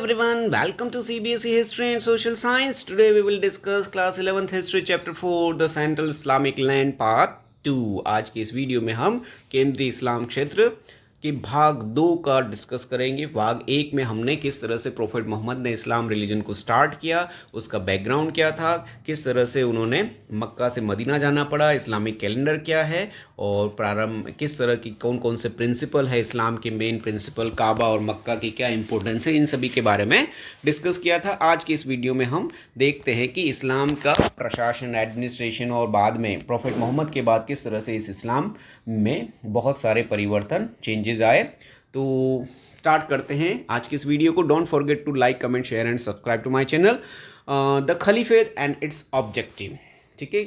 everyone, welcome to CBSE History and Social Science. Today we will discuss class 11th History Chapter 4 The Central Islamic Land Part 2. आज की इस video में हम केंद्रीय इस्लाम क्षेत्र के भाग 2 का डिस्कस करेंगे। भाग 1 में हमने किस तरह से प्रोफेट मोहम्मद ने इस्लाम रिलीजन को स्टार्ट किया, उसका बैकग्राउंड क्या था, किस तरह से उन्होंने मक्का से मदीना जाना पड़ा, इस्लामिक कैलेंडर क्या है और प्रारंभ किस तरह की कौन कौन से प्रिंसिपल है इस्लाम के, मेन प्रिंसिपल काबा और मक्का की क्या इंपॉर्टेंस है, इन सभी के बारे में डिस्कस किया था। आज की इस वीडियो में हम देखते हैं कि इस्लाम का प्रशासन, एडमिनिस्ट्रेशन और बाद में प्रोफेट मोहम्मद के बाद किस तरह से इस इस्लाम में बहुत सारे परिवर्तन, चेंजेस आए। तो स्टार्ट करते हैं आज की इस वीडियो को। Don't forget to like, comment, share and subscribe to my channel. The caliphate and its objective. ठीक है,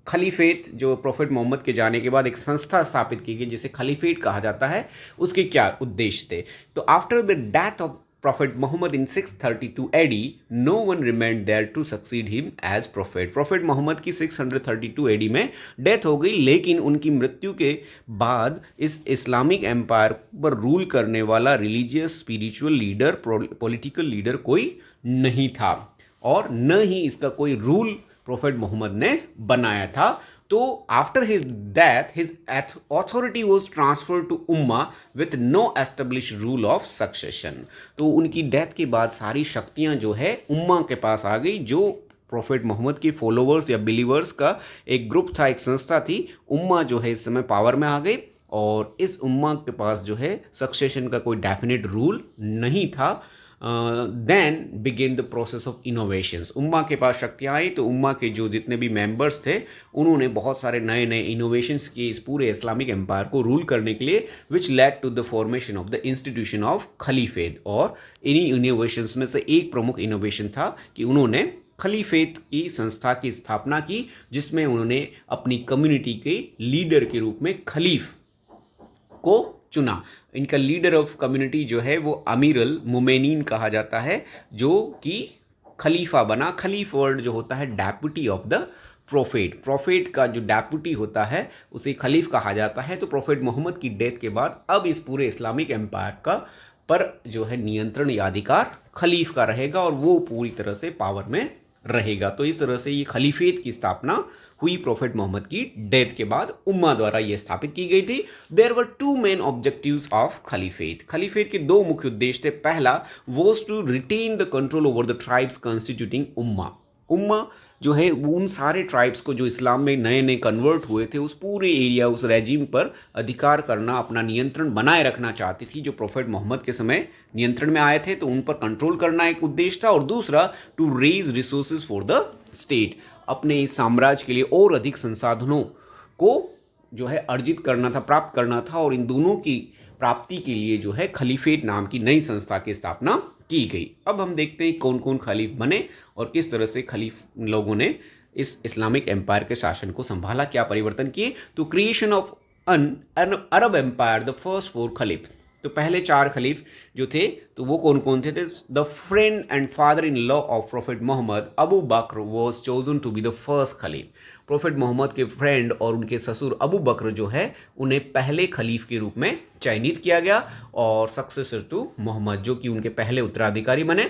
खलीफेत जो प्रोफेट मोहम्मद के जाने के बाद एक संस्था स्थापित की गई जिसे खलीफेट कहा जाता है, उसके क्या उद्देश्य थे। तो after the death of Prophet Muhammad in 632 AD, no one remained there to succeed him as prophet. Prophet Muhammad की 632 AD में डेथ हो गई, लेकिन उनकी मृत्यु के बाद इस इस्लामिक एम्पायर पर रूल करने वाला religious, spiritual leader, political leader कोई नहीं था और न ही इसका कोई रूल प्रोफेट मोहम्मद ने बनाया था। तो after his death his authority was transfer to ummah with no establish rule of succession. तो उनकी डेथ के बाद सारी शक्तियां जो है उम्मा के पास आ गई। जो प्रोफेट मोहम्मद के फॉलोवर्स या बिलीवर्स का एक ग्रुप था, एक संस्था थी, उम्मा जो है इस समय पावर में आ गई और इस उम्मा के पास जो है सक्सेशन का कोई डेफिनेट रूल नहीं था। Then begin the process of innovations. उम्मा के पास शक्तियाँ आई तो उम्मा के जो जितने भी मेंबर्स थे उन्होंने बहुत सारे नए नए इनोवेशंस किए इस पूरे इस्लामिक एम्पायर को रूल करने के लिए, which led to the formation of the institution of caliphate. और इन्हीं इनोवेशंस में से एक प्रमुख इनोवेशन था कि उन्होंने खलीफेत की संस्था की स्थापना की, जिसमें उन्होंने अपनी कम्युनिटी के लीडर के रूप में खलीफ को चुना। इनका लीडर ऑफ कम्युनिटी जो है वो अमीर अल मोमेनीन कहा जाता है, जो कि खलीफा बना। खलीफ वर्ड जो होता है deputy of the prophet. Prophet का जो डेप्यूटी होता है उसे खलीफ कहा जाता है। तो प्रोफेट मोहम्मद की डेथ के बाद अब इस पूरे इस्लामिक एम्पायर का पर जो है नियंत्रण या अधिकार खलीफ का रहेगा और वो पूरी तरह से पावर में रहेगा। तो इस तरह से ये खलीफेत की स्थापना हुई प्रोफेट मोहम्मद की डेथ के बाद। उम्मा द्वारा यह स्थापित की गई थी। There were two main objectives of caliphate. Caliphate के दो मुख्य उद्देश्य थे। पहला was to retain the control over the tribes constituting Ummah. उम्मा जो है वो उन सारे ट्राइब्स को जो इस्लाम में नए नए कन्वर्ट हुए थे, उस पूरे एरिया, उस रेजिम पर अधिकार करना, अपना नियंत्रण बनाए रखना चाहती थी। जो प्रोफेट मोहम्मद के समय नियंत्रण में आए थे तो उन पर कंट्रोल करना एक उद्देश्य था। और दूसरा to raise resources for the state. अपने इस साम्राज्य के लिए और अधिक संसाधनों को जो है अर्जित करना था, प्राप्त करना था। और इन दोनों की प्राप्ति के लिए जो है खलीफेट नाम की नई संस्था की स्थापना की गई। अब हम देखते हैं कौन कौन खलीफ बने और किस तरह से खलीफ लोगों ने इस इस्लामिक एम्पायर के शासन को संभाला, क्या परिवर्तन किए। तो creation of an Arab empire, the first 4 caliph. तो पहले 4 खलीफ जो थे तो वो कौन कौन थे। The friend and father in law of prophet Muhammad Abu Bakr was chosen to be the first caliph. Prophet Muhammad के फ्रेंड और उनके ससुर अबू बकर जो है उन्हें पहले खलीफ के रूप में चयनित किया गया और सक्सेसर टू मोहम्मद, जो कि उनके पहले उत्तराधिकारी बने।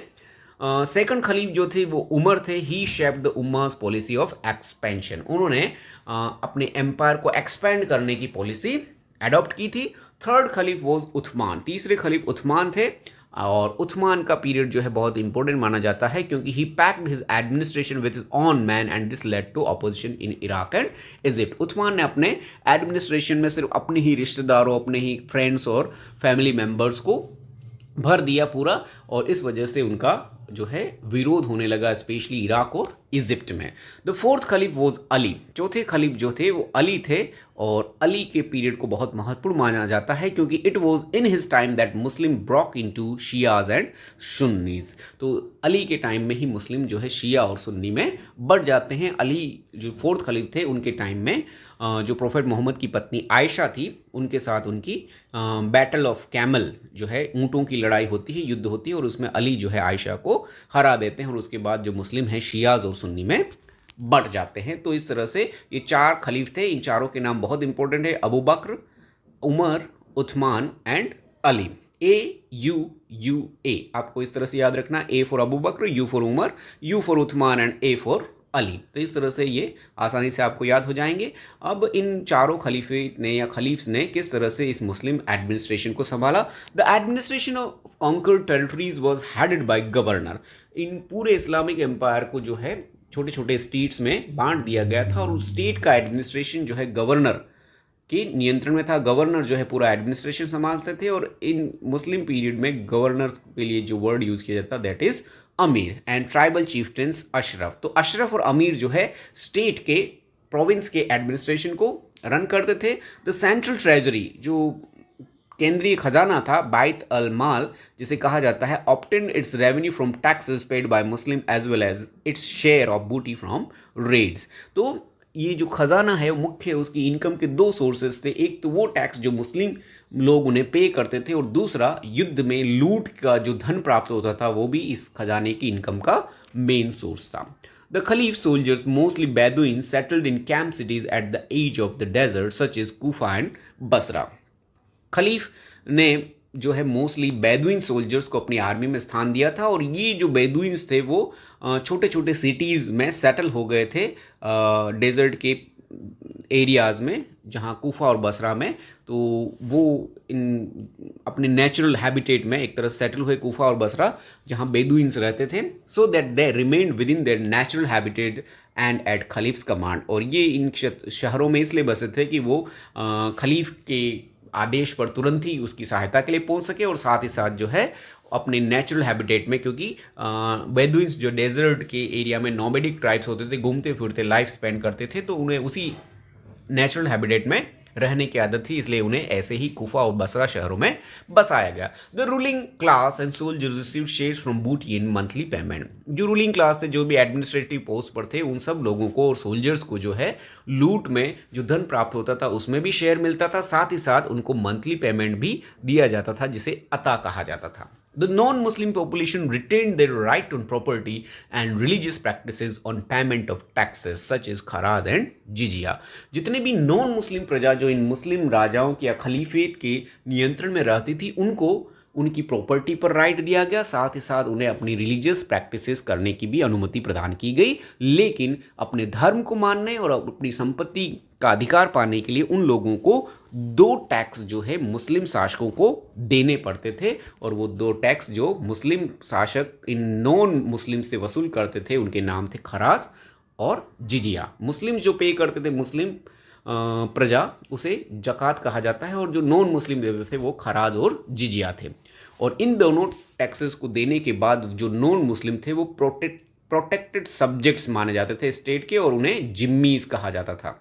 सेकंड खलीफ जो थे वो उमर थे। He shaped the Ummah's policy of expansion. उन्होंने अपने एम्पायर को एक्सपेंड करने की पॉलिसी एडॉप्ट की थी। Third खलीफ was Usman. तीसरे खलीफ उस्मान थे और उस्मान का पीरियड जो है बहुत इंपॉर्टेंट माना जाता है क्योंकि he packed his administration with his own men and this led to opposition in Iraq and Egypt. Usman ने अपने एडमिनिस्ट्रेशन में सिर्फ अपने ही रिश्तेदारों, अपने ही फ्रेंड्स और फैमिली मेंबर्स को भर दिया पूरा, और इस वजह से उनका जो है विरोध होने लगा, स्पेशली इराक और इजिप्ट में। The fourth खलीफ was Ali. चौथे खलीफ जो थे वो अली थे और अली के पीरियड को बहुत महत्वपूर्ण माना जाता है क्योंकि it was in his time that Muslim broke into Shias and Sunnis. तो अली के टाइम में ही मुस्लिम जो है शिया और सुन्नी में बढ़ जाते हैं। अली जो फोर्थ खलीफ थे उनके टाइम में जो प्रोफेट मोहम्मद की पत्नी आयशा थी उनके साथ उनकी बैटल ऑफ कैमल जो है, ऊँटों की लड़ाई होती है, युद्ध होती है और उसमें अली जो है आयशा को हरा देते हैं और उसके बाद जो मुस्लिम हैं शियाज और सुन्नी में बढ़ जाते हैं। तो इस तरह से ये 4 खलीफ थे। इन चारों के नाम बहुत इंपॉर्टेंट है, Abu Bakr, Umar, Usman and Ali. AUD UA, आपको इस तरह से याद रखना, A for Abu Bakr, U for Umar, U for Uthman and A for Ali. तो इस तरह से ये आसानी से आपको याद हो जाएंगे। अब इन चारों खलीफेट ने या खलीफ्स ने किस तरह से इस मुस्लिम एडमिनिस्ट्रेशन को संभाला। The administration of conquered territories was headed by governor. इन पूरे इस्लामिक एम्पायर को जो है छोटे छोटे स्टेट्स में बांट दिया गया था और उस स्टेट का एडमिनिस्ट्रेशन जो है गवर्नर के नियंत्रण में था। गवर्नर जो है पूरा एडमिनिस्ट्रेशन संभालते थे और इन मुस्लिम पीरियड में गवर्नर्स के लिए जो वर्ड यूज किया जाता दैट इज अमीर एंड ट्राइबल चीफ्टेंस अशरफ। तो अशरफ और अमीर जो है स्टेट के प्रोविंस के एडमिनिस्ट्रेशन को रन करते थे। द सेंट्रल ट्रेजरी, जो केंद्रीय खजाना था, बाइत अल माल जिसे कहा जाता है, obtained its revenue from taxes paid by Muslim as well as its share of booty from raids. तो ये जो खजाना है मुख्य उसकी इनकम के दो सोर्सेज थे। एक तो वो टैक्स जो मुस्लिम लोग उन्हें पे करते थे और दूसरा युद्ध में लूट का जो धन प्राप्त होता था वो भी इस खजाने की इनकम का मेन सोर्स था। The Khalif soldiers, mostly Bedouins, settled in camp cities at the edge of the desert, such as Kufa and Basra. खलीफ ने जो है मोस्टली बेदुइन सोल्जर्स को अपनी आर्मी में स्थान दिया था और ये जो बेदुइन्स थे वो छोटे छोटे सिटीज़ में सेटल हो गए थे डेजर्ट के एरियाज़ में, जहाँ कूफा और बसरा में। तो वो इन अपने नेचुरल हैबिटेट में एक तरह सेटल हुए कूफा और बसरा, जहाँ बेदुइन्स रहते थे, so that they remained within their natural habitat and at caliph's command. और ये इन शहरों में इसलिए बसे थे कि वो खलीफ के आदेश पर तुरंत ही उसकी सहायता के लिए पहुंच सके और साथ ही साथ जो है अपने नेचुरल हैबिटेट में, क्योंकि बेदुइन्स जो डेजर्ट के एरिया में नोमैडिक ट्राइब्स होते थे, घूमते फिरते लाइफ स्पेंड करते थे, तो उन्हें उसी नेचुरल हैबिटेट में रहने की आदत थी, इसलिए उन्हें ऐसे ही कूफा और बसरा शहरों में बसाया गया। The ruling class and soldiers received shares from बूटी इन मंथली पेमेंट। जो रूलिंग क्लास थे, जो भी एडमिनिस्ट्रेटिव पोस्ट पर थे, उन सब लोगों को और सोल्जर्स को जो है लूट में जो धन प्राप्त होता था उसमें भी शेयर मिलता था, साथ ही साथ उनको मंथली पेमेंट भी दिया जाता था जिसे अता कहा जाता था। The non-Muslim population retained their right on property and religious practices on payment of taxes such as खराज and जिजिया। जितने भी नॉन मुस्लिम प्रजा जो इन मुस्लिम राजाओं के या खलीफेट के नियंत्रण में रहती थी, उनको उनकी प्रॉपर्टी पर राइट दिया गया, साथ ही साथ उन्हें अपनी रिलीजियस प्रैक्टिसेस करने की भी अनुमति प्रदान की गई। लेकिन अपने धर्म को मानने और अपनी संपत्ति का अधिकार पाने के लिए उन लोगों को दो टैक्स जो है मुस्लिम शासकों को देने पड़ते थे, और वो दो टैक्स जो मुस्लिम शासक इन नॉन मुस्लिम से वसूल करते थे उनके नाम थे खराज और जिजिया। मुस्लिम जो पे करते थे, मुस्लिम प्रजा, उसे जकात कहा जाता है, और जो नॉन मुस्लिम देते थे वो खराज और जिजिया थे। और इन दोनों टैक्सेस को देने के बाद जो नॉन मुस्लिम थे वो प्रोटेक्टेड सब्जेक्ट्स माने जाते थे स्टेट के, और उन्हें जिम्मीज कहा जाता था।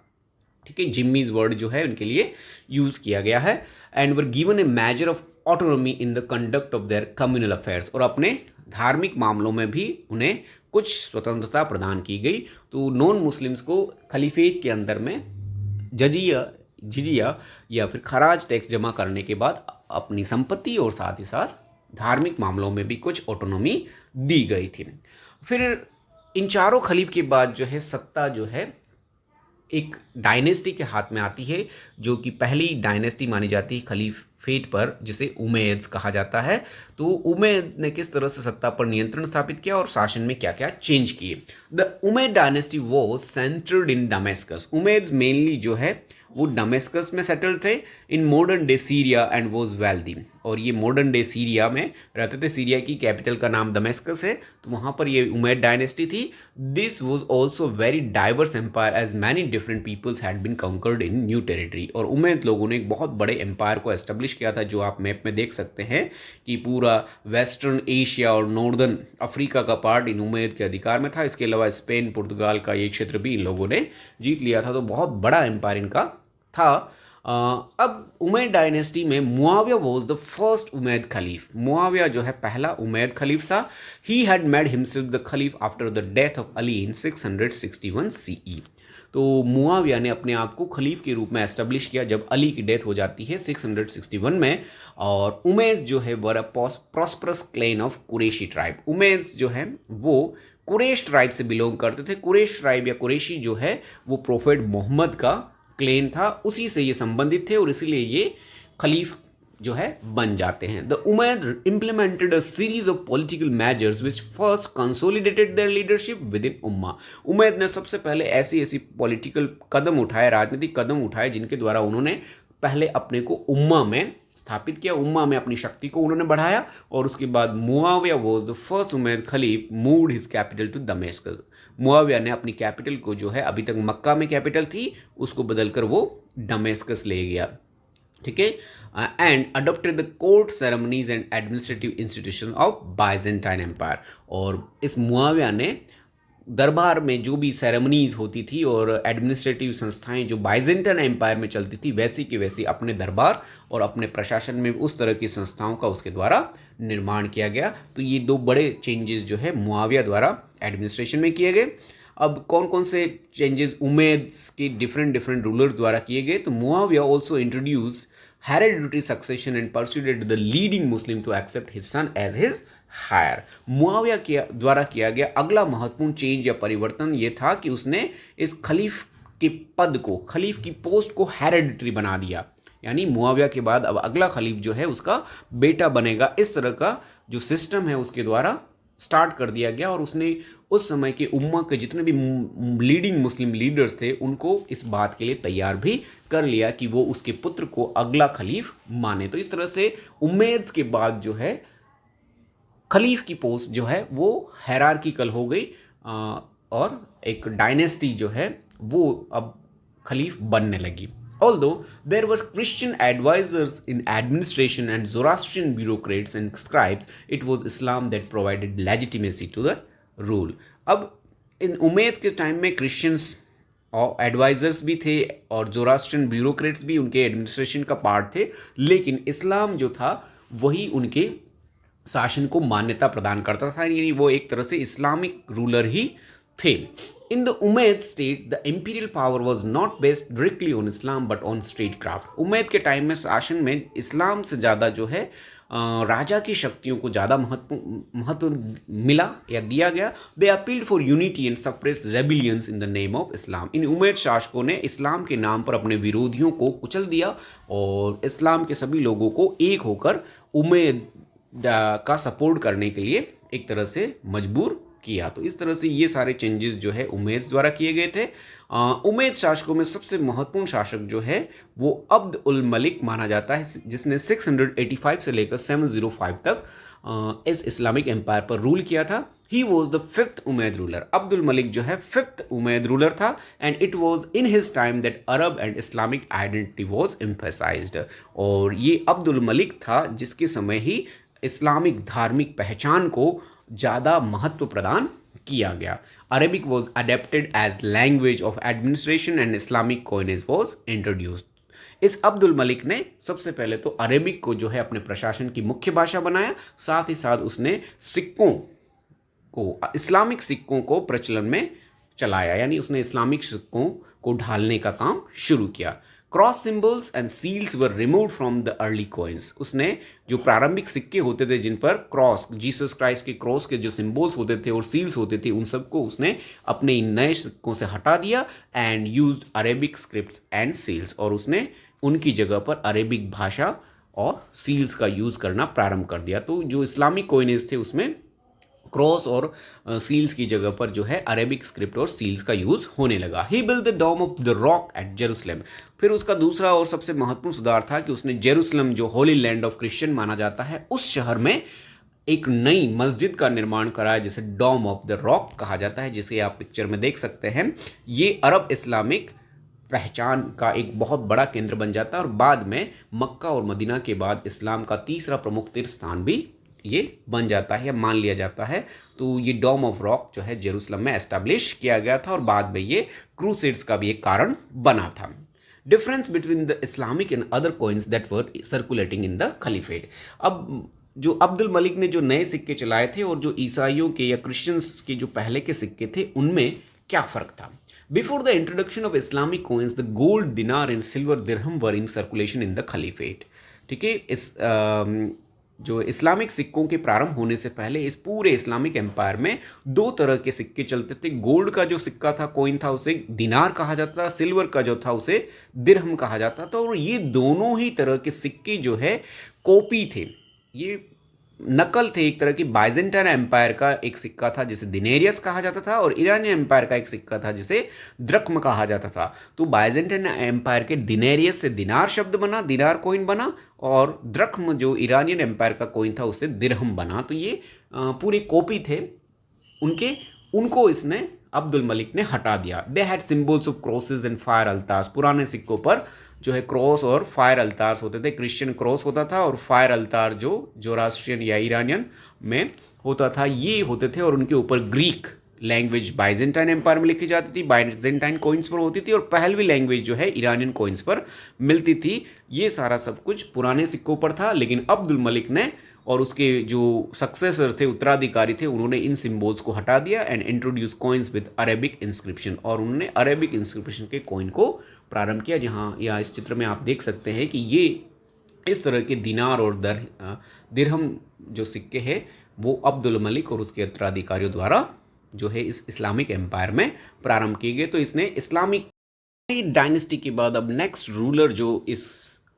ठीक है, जिम्मीज वर्ड जो है उनके लिए यूज किया गया है। And were given A measure of autonomy in the conduct of their communal affairs. और अपने धार्मिक मामलों में भी उन्हें कुछ स्वतंत्रता प्रदान की गई। तो नॉन मुस्लिम्स को खलीफेट के अंदर में जिजिया या फिर खराज टैक्स जमा करने के बाद अपनी संपत्ति और साथ ही साथ धार्मिक मामलों में भी कुछ ऑटोनॉमी दी गई थी। फिर इन चारों खलीफ के बाद जो है सत्ता जो है एक डायनेस्टी के हाथ में आती है, जो कि पहली डायनेस्टी मानी जाती है खलीफेट पर, जिसे उमैय्यद्स कहा जाता है। तो उमैय्यद ने किस तरह से सत्ता पर नियंत्रण स्थापित किया और शासन में क्या क्या चेंज किए। The Umayyad dynasty was centered in Damascus. Umayyads mainly जो है वो दमेस्कस में सेटल थे in modern day Syria and was wealthy. और ये मॉडर्न डे सीरिया में रहते थे। सीरिया की कैपिटल का नाम दमेस्कस है, तो वहाँ पर ये उमैय्यद डायनेस्टी थी। This was also very diverse empire as many different peoples had been conquered in new territory. और उमैय्यद लोगों ने एक बहुत बड़े एम्पायर को एस्टेब्लिश किया था, जो आप मैप में देख सकते हैं कि पूरा वेस्टर्न एशिया और नॉर्दर्न अफ्रीका का पार्ट इन उमैय्यद के अधिकार में था। इसके अलावा स्पेन, पुर्तगाल का ये क्षेत्र भी इन लोगों ने जीत लिया था। तो बहुत बड़ा एम्पायर इनका था। अब उमैय्यद डायनेस्टी में Muawiya was the first उमैय्यद खलीफ। Muawiya जो है पहला उमैय्यद खलीफ था। He had made himself the खलीफ after the death of Ali in 661 CE। तो मुआविया ने अपने आप को खलीफ के रूप में एस्टेब्लिश किया जब अली की डेथ हो जाती है 661 में। और उमैय्यद जो है were a prosperous clan of Quraishi tribe. Umayyad जो है वो कुरैश ट्राइब से बिलोंग करते थे। कुरैश ट्राइब या कुरैशी जो है वो प्रोफेट मोहम्मद का क्लेन था, उसी से ये संबंधित थे और इसीलिए ये खलीफ जो है बन जाते हैं। The Umayyad implemented a series of political measures which first consolidated their leadership within Ummah. Umayyad ने सबसे पहले ऐसी ऐसी पॉलिटिकल कदम उठाए, राजनीतिक कदम उठाए, जिनके द्वारा उन्होंने पहले अपने को उम्मा में स्थापित किया, उम्मा में अपनी शक्ति को उन्होंने बढ़ाया। और उसके बाद Muawiya was the first Umayyad caliph moved his capital to दमिश्क। मुआविया ने अपनी कैपिटल को, जो है अभी तक मक्का में कैपिटल थी, उसको बदलकर वो दमिश्क ले गया, ठीक है। And adopted the court ceremonies and administrative institution of Byzantine empire. और इस मुआविया ने दरबार में जो भी सेरेमनीज होती थी और एडमिनिस्ट्रेटिव संस्थाएं जो बाइजेंटाइन एम्पायर में चलती थी, वैसी की वैसी अपने दरबार और अपने प्रशासन में उस तरह की संस्थाओं का उसके द्वारा निर्माण किया गया। तो ये दो बड़े चेंजेस जो है मुआविया द्वारा एडमिनिस्ट्रेशन में किए गए। अब कौन कौन से चेंजेस उमैद के डिफरेंट रूलर्स द्वारा किए गए? तो Muawiya also introduce hereditary succession and persuaded the leading Muslim to accept his son as his heir. Muawiya के द्वारा किया गया अगला महत्वपूर्ण चेंज या परिवर्तन ये था कि उसने इस खलीफ के पद को, खलीफ की पोस्ट को हेरेडिटरी बना दिया। यानी मुआविया के बाद अब अगला खलीफ जो है उसका बेटा बनेगा। इस तरह का जो सिस्टम है उसके द्वारा स्टार्ट कर दिया गया। और उसने उस समय के उम्मा के जितने भी लीडिंग मुस्लिम लीडर्स थे उनको इस बात के लिए तैयार भी कर लिया कि वो उसके पुत्र को अगला खलीफ माने। तो इस तरह से उम्मेद के बाद जो है खलीफ की पोस्ट जो है वो हायरार्किकल हो गई और एक डायनेस्टी जो है वो अब खलीफ बनने लगी। Although there were Christian advisors in administration and Zoroastrian bureaucrats and scribes, it was Islam that provided legitimacy to the rule. अब इन उमैद के टाइम में क्रिश्चियंस और एडवाइजर्स भी थे और जोरास्ट्रियन ब्यूरोक्रेट्स भी उनके एडमिनिस्ट्रेशन का पार्ट थे, लेकिन इस्लाम जो था वही उनके शासन को मान्यता प्रदान करता था, यानी वो एक तरह से इस्लामिक रूलर ही थे। In the Umayyad state, the imperial power was not based directly on Islam but on statecraft. Umaid के टाइम में शासन में इस्लाम से ज़्यादा जो है राजा की शक्तियों को ज़्यादा महत्व मिला या दिया गया। They appealed for unity and suppressed rebellions in the name of Islam. इन उमैद शासकों ने इस्लाम के नाम पर अपने विरोधियों को कुचल दिया और इस्लाम के सभी लोगों को एक होकर उमैद का सपोर्ट करने के लिए एक तरह से मजबूर किया। तो इस तरह से ये सारे चेंजेस जो है उमैद द्वारा किए गए थे। उमैद शासकों में सबसे महत्वपूर्ण शासक जो है वो अब्द उल मलिक माना जाता है, जिसने 685 से लेकर 705 तक इस इस्लामिक एम्पायर पर रूल किया था। He was the 5th Umaid ruler. Abdul Malik जो है 5th उमैद रूलर था and it was in his time that Arab and Islamic identity was emphasised. और ये अब्दुल मलिक था जिसके समय ही इस्लामिक धार्मिक पहचान को ज़्यादा महत्व प्रदान किया गया। Arabic was adopted as language of administration and Islamic coinage was introduced. इस अब्दुल मलिक ने सबसे पहले तो अरेबिक को जो है अपने प्रशासन की मुख्य भाषा बनाया, साथ ही साथ उसने सिक्कों को, इस्लामिक सिक्कों को प्रचलन में चलाया, यानी उसने इस्लामिक सिक्कों को ढालने का काम शुरू किया। Cross symbols and seals were removed from the early coins. उसने जो प्रारंभिक सिक्के होते थे जिन पर क्रॉस, जीसस क्राइस्ट के क्रॉस के जो सिंबल्स होते थे और सील्स होते थे, उन सबको उसने अपने इन नए सिक्कों से हटा दिया and used Arabic scripts and seals. और उसने उनकी जगह पर अरेबिक भाषा और सील्स का यूज़ करना प्रारंभ कर दिया। तो जो इस्लामिक कॉइनेज थे उसमें क्रॉस और सील्स की जगह पर जो है अरेबिक स्क्रिप्ट और सील्स का यूज़ होने लगा। He build the Dome of the Rock at Jerusalem. फिर उसका दूसरा और सबसे महत्वपूर्ण सुधार था कि उसने जेरूसलम, जो होली लैंड ऑफ क्रिश्चियन माना जाता है, उस शहर में एक नई मस्जिद का निर्माण कराया जिसे डोम ऑफ द रॉक कहा जाता है, जिसे आप पिक्चर में देख सकते हैं। ये अरब इस्लामिक पहचान का एक बहुत बड़ा केंद्र बन जाता है और बाद में मक्का और मदीना के बाद इस्लाम का तीसरा प्रमुख तीर्थ स्थान भी ये बन जाता है या मान लिया जाता है। तो ये डोम ऑफ रॉक जो है जेरूसलम में एस्टैब्लिश किया गया था और बाद में ये क्रूसेड्स का भी एक कारण बना था। Difference between the Islamic and other coins that were circulating in the caliphate. अब जो अब्दुल मलिक ने जो नए सिक्के चलाए थे और जो ईसाइयों के या क्रिश्चियंस के जो पहले के सिक्के थे उनमें क्या फ़र्क था? Before the introduction of Islamic coins the gold dinar and silver dirham were in circulation in the caliphate. ठीक है, इस जो इस्लामिक सिक्कों के प्रारंभ होने से पहले इस पूरे इस्लामिक एम्पायर में दो तरह के सिक्के चलते थे। गोल्ड का जो सिक्का था, कॉइन था, उसे दिनार कहा जाता था। सिल्वर का जो था उसे दिरहम कहा जाता था। और ये दोनों ही तरह के सिक्के जो है कॉपी थे, ये नकल थे एक तरह की। बाइजेंटाइन एम्पायर का एक सिक्का था जिसे दिनेरियस कहा जाता था, और ईरानियन एम्पायर का एक सिक्का था जिसे द्रख्म कहा जाता था। तो बाइजेंटाइन एम्पायर के दिनेरियस से दिनार शब्द बना, दिनार कॉइन बना, और द्रख्म जो ईरानियन एम्पायर का कॉइन था उससे दिरहम बना। तो ये पूरे कॉपी थे उनके, उनको इसने अब्दुल मलिक ने हटा दिया। They had symbols of crosses and fire altars. पुराने सिक्कों पर जो है क्रॉस और फायर अल्तार्स होते थे। क्रिश्चियन क्रॉस होता था और फायर अल्तार जो जोरास्ट्रियन या ईरानियन में होता था, ये होते थे। और उनके ऊपर ग्रीक लैंग्वेज बाइजेंटाइन एम्पायर में लिखी जाती थी, बाइजेंटाइन कॉइन्स पर होती थी, और पहलवी लैंग्वेज जो है ईरानियन कॉइन्स पर मिलती थी। ये सारा सब कुछ पुराने सिक्कों पर था। लेकिन अब्दुल मलिक ने और उसके जो सक्सेसर थे, उत्तराधिकारी थे, उन्होंने इन सिंबल्स को हटा दिया and introduce coins with Arabic inscription. और उन्होंने अरेबिक इंस्क्रिप्शन के कॉइन को प्रारंभ किया। जहाँ या इस चित्र में आप देख सकते हैं कि ये इस तरह के दिनार और दिरहम जो सिक्के हैं वो अब्दुल मलिक और उसके उत्तराधिकारियों द्वारा जो है इस इस्लामिक एम्पायर में प्रारंभ किए गए। तो इसने इस्लामिक डायनेस्टी के बाद अब नेक्स्ट रूलर जो इस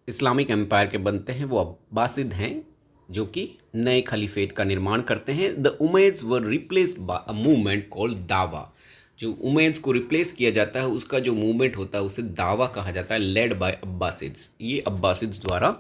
इस्लामिक एम्पायर के बनते हैं वो अब्बासिद हैं, जो कि नए खलीफेट का निर्माण करते हैं। The Umayyads were replaced by a movement called dawa. जो उमैय्यद्स को रिप्लेस किया जाता है उसका जो मूवमेंट होता है उसे दावा कहा जाता है, लेड बाय अब्बासिड्स। ये अब्बासिड्स द्वारा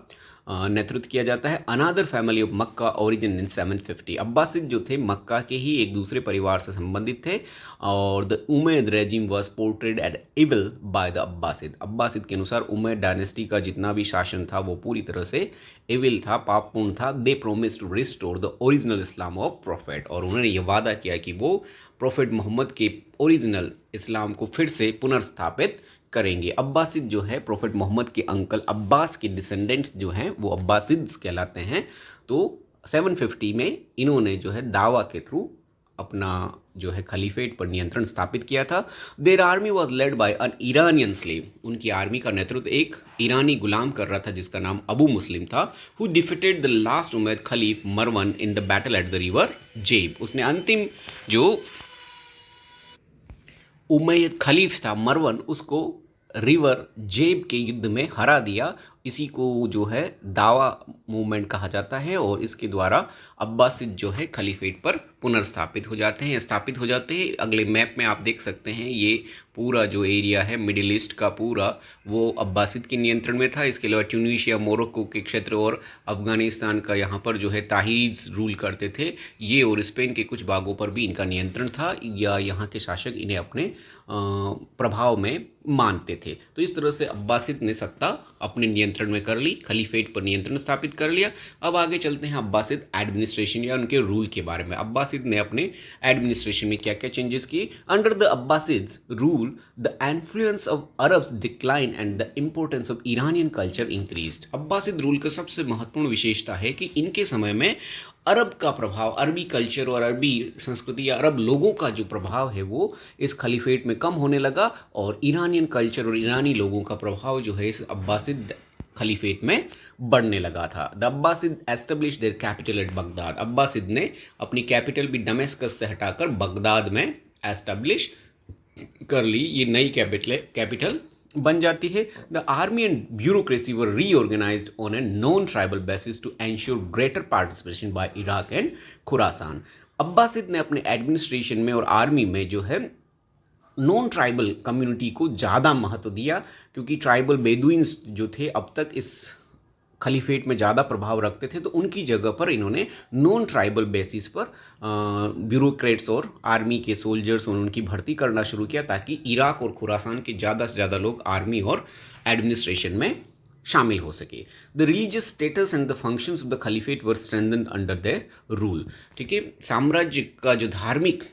नेतृत्व किया जाता है। Another family of Mecca origin in 750। Abbasid जो थे मक्का के ही एक दूसरे परिवार से संबंधित थे। और the Umayyad regime was portrayed at evil by the Abbasid. Abbasid के अनुसार उमैयद डायनेस्टी का जितना भी शासन था वो पूरी तरह से इविल था, पापपूर्ण था। They promise to restore the original Islam of prophet. और उन्होंने ये वादा किया कि वो प्रॉफिट मोहम्मद के ओरिजिनल इस्लाम को फिर से पुनर्स्थापित करेंगे। अब्बासिद जो है प्रॉफिट मोहम्मद के अंकल अब्बास के डिसेंडेंट्स जो हैं वो अब्बासिद्स कहलाते हैं। तो 750 में इन्होंने जो है दावा के थ्रू अपना जो है खलीफेट पर नियंत्रण स्थापित किया था। There army was led by N Iranian slave. उनकी आर्मी का नेतृत्व एक ईरानी गुलाम कर रहा था जिसका नाम अबू मुस्लिम था। Who defeated the last Umayyad खलीफ मरवन in the battle at the river जेब। उसने अंतिम जो उमैयद खलीफ था मरवन, उसको रिवर जेब के युद्ध में हरा दिया। इसी को जो है दावा मूवमेंट कहा जाता है। और इसके द्वारा अब्बासिद जो है खलीफेट पर पुनर्स्थापित हो जाते हैं, स्थापित हो जाते हैं। अगले मैप में आप देख सकते हैं ये पूरा जो एरिया है मिडिल ईस्ट का पूरा वो अब्बासिद के नियंत्रण में था। इसके अलावा ट्यूनीशिया, मोरक्को के क्षेत्र और अफगानिस्तान का यहाँ पर जो है ताहिरीज रूल करते थे ये, और स्पेन के कुछ भागों पर भी इनका नियंत्रण था, या यहाँ के शासक इन्हें अपने प्रभाव में मानते थे। तो इस तरह से अब्बासिद ने सत्ता अपने नियंत्रण में कर ली, खलीफेट पर नियंत्रण स्थापित कर लिया। अब आगे चलते हैं अब्बासिद एडमिनिस्ट्रेशन या उनके रूल के बारे में। अब्बासिद ने अपने एडमिनिस्ट्रेशन में क्या क्या चेंजेस किए। Under the Abbasids rule the influence of Arabs decline and the importance of Iranian culture increased. Abbasid rule का सबसे महत्वपूर्ण विशेषता है कि इनके समय में अरब का प्रभाव, अरबी कल्चर और अरबी संस्कृति या अरब लोगों का जो प्रभाव है वो इस खलीफेट में कम होने लगा, और ईरानियन कल्चर और ईरानी लोगों का प्रभाव जो है इस अब्बासिद खलीफेट में बढ़ने लगा था। The Abbasid establish their capital eight Baghdad. Abbasid ने अपनी कैपिटल भी दमेस्कस से हटाकर बगदाद में एस्टेब्लिश कर ली। ये नई कैपिटल बन जाती है। The army and bureaucracy were reorganized on a non tribal basis to ensure greater participation by Iraq and Khurasan. Abbasid ने अपने एडमिनिस्ट्रेशन में और आर्मी में जो है नॉन ट्राइबल कम्युनिटी को ज़्यादा महत्व दिया, क्योंकि ट्राइबल बेदुइन्स जो थे अब तक इस खलीफेट में ज़्यादा प्रभाव रखते थे। तो उनकी जगह पर इन्होंने नॉन ट्राइबल बेसिस पर ब्यूरोक्रेट्स और आर्मी के सोल्जर्स और उनकी भर्ती करना शुरू किया, ताकि इराक और खुरासान के ज़्यादा से ज़्यादा लोग आर्मी और एडमिनिस्ट्रेशन में शामिल हो सके। The religious status and the functions of the caliphate were strengthened under their rule. ठीक है, साम्राज्य का जो धार्मिक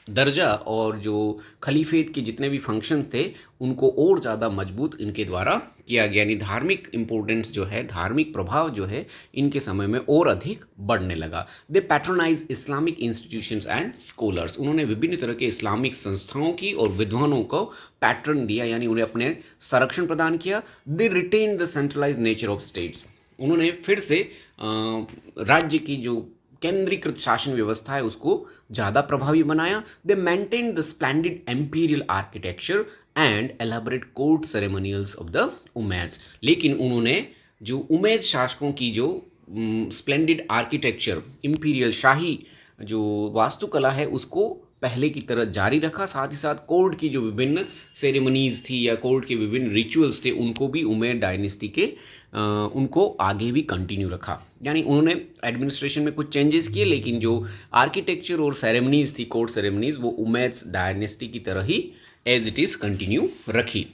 दर्जा और जो खलीफेत के जितने भी फंक्शन थे उनको और ज़्यादा मजबूत इनके द्वारा किया गया। यानी धार्मिक इम्पोर्टेंस जो है, धार्मिक प्रभाव जो है इनके समय में और अधिक बढ़ने लगा। They patronize Islamic institutions and scholars. उन्होंने विभिन्न तरह के इस्लामिक संस्थाओं की और विद्वानों को पैट्रन दिया, यानी उन्हें अपने संरक्षण प्रदान किया। They retain the centralize nature of states. उन्होंने फिर से राज्य की जो केंद्रीकृत शासन व्यवस्था है उसको ज़्यादा प्रभावी बनाया. They maintain the splendid imperial architecture and elaborate court ceremonials of the Umayyads. लेकिन उन्होंने जो उमैय्यद शासकों की जो स्प्लेंडिड आर्किटेक्चर, इम्पीरियल शाही जो वास्तुकला है उसको पहले की तरह जारी रखा. साथ ही साथ कोर्ट की जो विभिन्न सेरेमनीज थी या कोर्ट के विभिन्न रिचुअल्स थे उनको भी उमैय्यद डायनेस्टी के उनको आगे भी कंटिन्यू रखा. यानी उन्होंने एडमिनिस्ट्रेशन में कुछ चेंजेस किए, लेकिन जो आर्किटेक्चर और सेरेमनीज थी, कोर्ट सेरेमनीज, वो उमैय्यद डायनेस्टी की तरह ही एज इट इज़ कंटिन्यू रखी.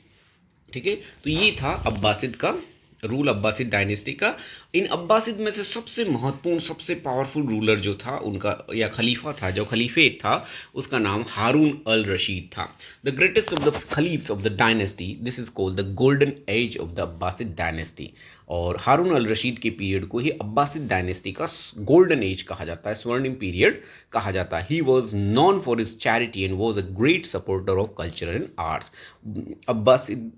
ठीक है, तो ये था अब्बासिद का रूल, अब्बासिद डायनेस्टी का. इन अब्बासिद में से सबसे महत्वपूर्ण, सबसे पावरफुल रूलर जो था उनका या खलीफा था, जो खलीफेट था, उसका नाम हारून अल रशीद था. The greatest of the caliphs of the dynasty, this is called the golden age of the Abbasid dynasty. और हारून अल रशीद के पीरियड को ही अब्बासिद डायनेस्टी का गोल्डन एज कहा जाता है, स्वर्णिम पीरियड कहा जाता है. He was known for his charity and was a great supporter of culture and arts. Abbasid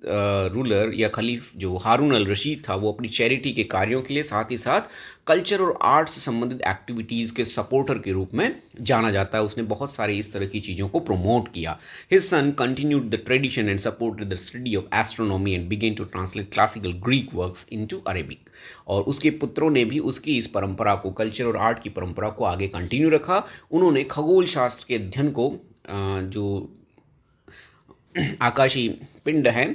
ruler या खलीफ जो हारून अल रशीद था वो अपनी चैरिटी के कार्यों के लिए, साथ ही साथ कल्चर और आर्ट्स से संबंधित एक्टिविटीज़ के सपोर्टर के रूप में जाना जाता है. उसने बहुत सारे इस तरह की चीज़ों को प्रमोट किया. His son continued the tradition and supported the study of astronomy and began to translate classical Greek works into Arabic. और उसके पुत्रों ने भी उसकी इस परंपरा को, कल्चर और आर्ट की परंपरा को आगे कंटिन्यू रखा. उन्होंने खगोल शास्त्र के अध्ययन को, जो आकाशीय पिंड हैं,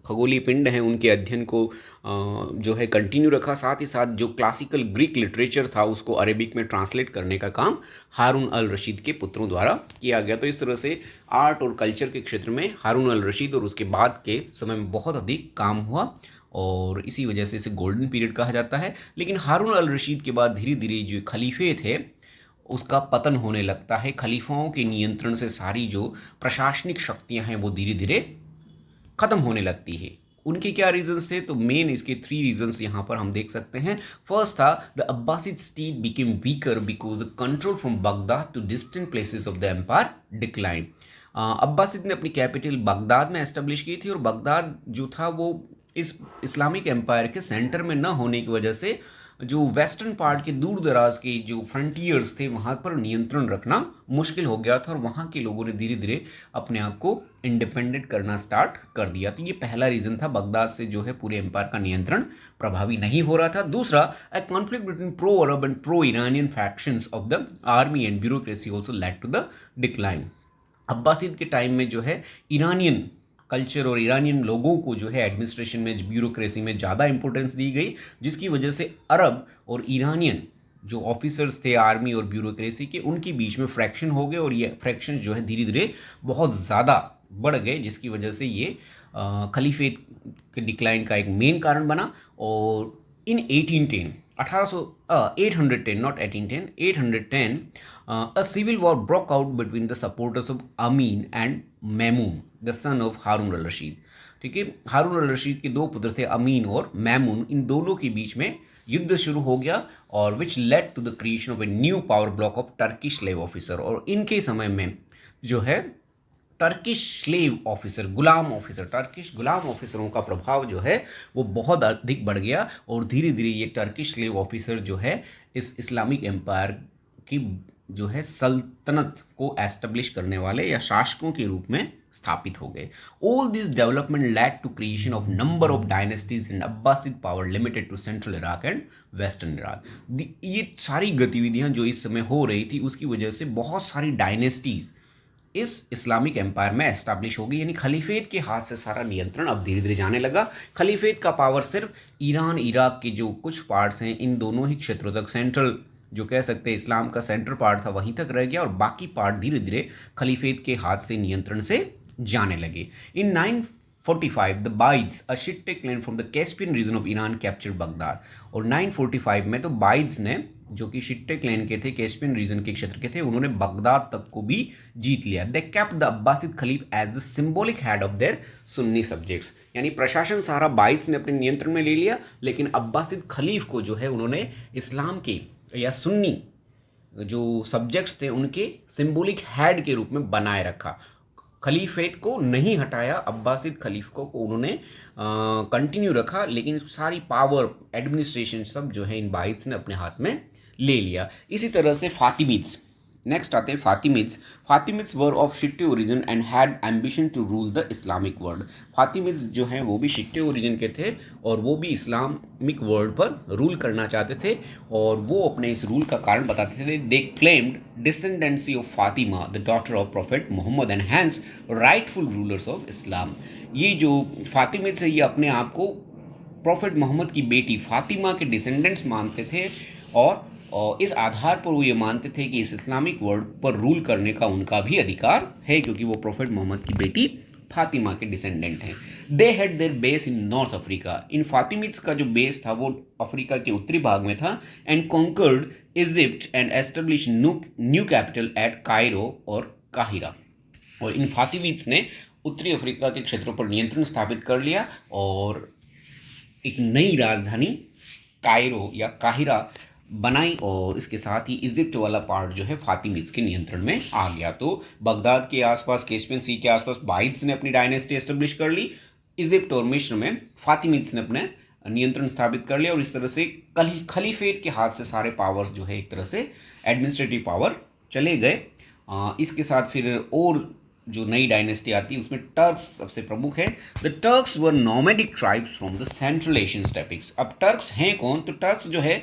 खगोलीय पिंड हैं, उनके अध्ययन को जो है कंटिन्यू रखा. साथ ही साथ जो क्लासिकल ग्रीक लिटरेचर था उसको अरेबिक में ट्रांसलेट करने का काम हारून अल रशीद के पुत्रों द्वारा किया गया. तो इस तरह से आर्ट और कल्चर के क्षेत्र में हारून अल रशीद और उसके बाद के समय में बहुत अधिक काम हुआ और इसी वजह से इसे गोल्डन पीरियड कहा जाता है. लेकिन हारून अल रशीद के बाद धीरे धीरे जो खलीफे थे उसका पतन होने लगता है. खलीफाओं के नियंत्रण से सारी जो प्रशासनिक शक्तियां हैं वो धीरे धीरे ख़त्म होने लगती है. उनके क्या रीजंस थे? तो मेन इसके 3 रीजंस यहाँ पर हम देख सकते हैं. फर्स्ट था the Abbasid state became weaker because the control from Baghdad to distant places of the empire decline. Abbasid ने अपनी कैपिटल बगदाद में एस्टेब्लिश की थी और बगदाद जो था वो इस इस्लामिक एम्पायर के सेंटर में न होने की वजह से जो वेस्टर्न पार्ट के दूर दराज के जो फ्रंटियर्स थे वहाँ पर नियंत्रण रखना मुश्किल हो गया था और वहाँ के लोगों ने धीरे धीरे अपने आप को इंडिपेंडेंट करना स्टार्ट कर दिया. तो ये पहला रीज़न था, बगदाद से जो है पूरे एम्पायर का नियंत्रण प्रभावी नहीं हो रहा था. दूसरा, a conflict between pro Arab and pro Iranian factions of the army and bureaucracy also led to the decline. Abbasid के टाइम में जो है ईरानियन कल्चर और ईरानियन लोगों को जो है एडमिनिस्ट्रेशन में, ब्यूरोक्रेसी में ज़्यादा इंपॉर्टेंस दी गई, जिसकी वजह से अरब और ईरानियन जो ऑफिसर्स थे आर्मी और ब्यूरोक्रेसी के, उनके बीच में फ्रैक्शन हो गए और ये फ्रैक्शन जो है धीरे धीरे बहुत ज़्यादा बढ़ गए, जिसकी वजह से ये खलीफेट के डिक्लाइन का एक मेन कारण बना. और इन 1810 810, not 1810, 810, a civil war broke out between the supporters of Amin and Mamun, the son of Harun al-Rashid. ठीक है, हारून अल रशीद के 2 पुत्र थे, अमीन और मैमून. इन दोनों के बीच में युद्ध शुरू हो गया और which led to the creation of a new power block of Turkish slave officer. और इनके समय में जो है टर्किश स्लेव ऑफिसर, गुलाम ऑफिसर, टर्किश गुलाम ऑफिसरों का प्रभाव जो है वो बहुत अधिक बढ़ गया और धीरे धीरे ये टर्किश स्लेव ऑफिसर जो है इस इस्लामिक एम्पायर की जो है सल्तनत को एस्टेब्लिश करने वाले या शासकों के रूप में स्थापित हो गए. All this development led to creation of number of dynasties in Abbasid power limited to central Iraq and western Iraq. ये सारी गतिविधियां जो इस समय हो रही थी उसकी वजह से बहुत सारी डायनेस्टीज इस इस्लामिक एम्पायर में एस्टैब्लिश हो गई. यानी खलीफेट के हाथ से सारा नियंत्रण अब धीरे धीरे जाने लगा. खलीफेट का पावर सिर्फ ईरान, इराक के जो कुछ पार्ट्स हैं, इन दोनों ही क्षेत्रों तक, सेंट्रल जो कह सकते हैं इस्लाम का सेंटर पार्ट था वहीं तक रह गया और बाकी पार्ट धीरे धीरे खलीफेट के हाथ से नियंत्रण से जाने लगे. In 945 the Buyids, a Shiite clan from the Caspian region of Iran, capture Baghdad. और 945 में तो बाइड्स ने, जो कि शिट्टे क्लैन के थे, कैस्पियन रीजन के क्षेत्र के थे, उन्होंने बगदाद तक को भी जीत लिया. They kept the Abbasid caliph as the symbolic head of their Sunni subjects. यानी प्रशासन सारा बाइड्स ने अपने नियंत्रण में ले लिया, लेकिन अब्बासिद खलीफ को जो है उन्होंने इस्लाम के या सुन्नी जो सब्जेक्ट्स थे उनके सिंबॉलिक हेड के रूप में बनाए रखा. खलीफेट को नहीं हटाया, अब्बासिद खलीफों को उन्होंने कंटिन्यू रखा, लेकिन सारी पावर, एडमिनिस्ट्रेशन सब जो है इन बाइट्स ने अपने हाथ में ले लिया। इसी तरह से फातिमिड्स, नेक्स्ट आते हैं Fatimids. Fatimids were of Shiite origin and had ambition to rule the Islamic world. Fatimids जो हैं वो भी शिट्टे ओरिजिन के थे और वो भी इस्लामिक वर्ल्ड पर रूल करना चाहते थे, और वो अपने इस रूल का कारण बताते थे। They claimed descendancy of Fatima the daughter of prophet Mohammed and hence rightful rulers of Islam. ये जो फातिमिड्स है ये अपने आप को प्रॉफिट मोहम्मद की बेटी फातिमा के डिसेंडेंट्स मानते थे, और इस आधार पर वो ये मानते थे कि इस इस्लामिक वर्ल्ड पर रूल करने का उनका भी अधिकार है, क्योंकि वो प्रॉफिट मोहम्मद की बेटी फातिमा के डिसेंडेंट हैं। They had their base in North Africa. इन फातिमिड्स का जो बेस था वो अफ्रीका के उत्तरी भाग में था। And conquered Egypt and establish new capital at Cairo और काहिरा। और इन फातिमिड्स ने उत्तरी अफ्रीका के क्षेत्रों पर नियंत्रण स्थापित कर लिया और एक नई राजधानी कायरो या काहिरा बनाई, और इसके साथ ही इजिप्ट वाला पार्ट जो है फातिमिड्स के नियंत्रण में आ गया। तो बगदाद के आसपास, कैस्पियन सी के आसपास बाइड्स ने अपनी डायनेस्टी एस्टेब्लिश कर ली, इजिप्ट और मिस्र में फातिमिड्स ने अपने नियंत्रण स्थापित कर लिया, और इस तरह से खलीफेट के हाथ से सारे पावर्स जो है एक तरह से एडमिनिस्ट्रेटिव पावर चले गए। इसके साथ फिर और जो नई डायनेस्टी आती है उसमें टर्क्स सबसे प्रमुख है। The Turks were nomadic tribes from the central Asian steppes. अब टर्क्स हैं कौन? तो टर्क्स जो है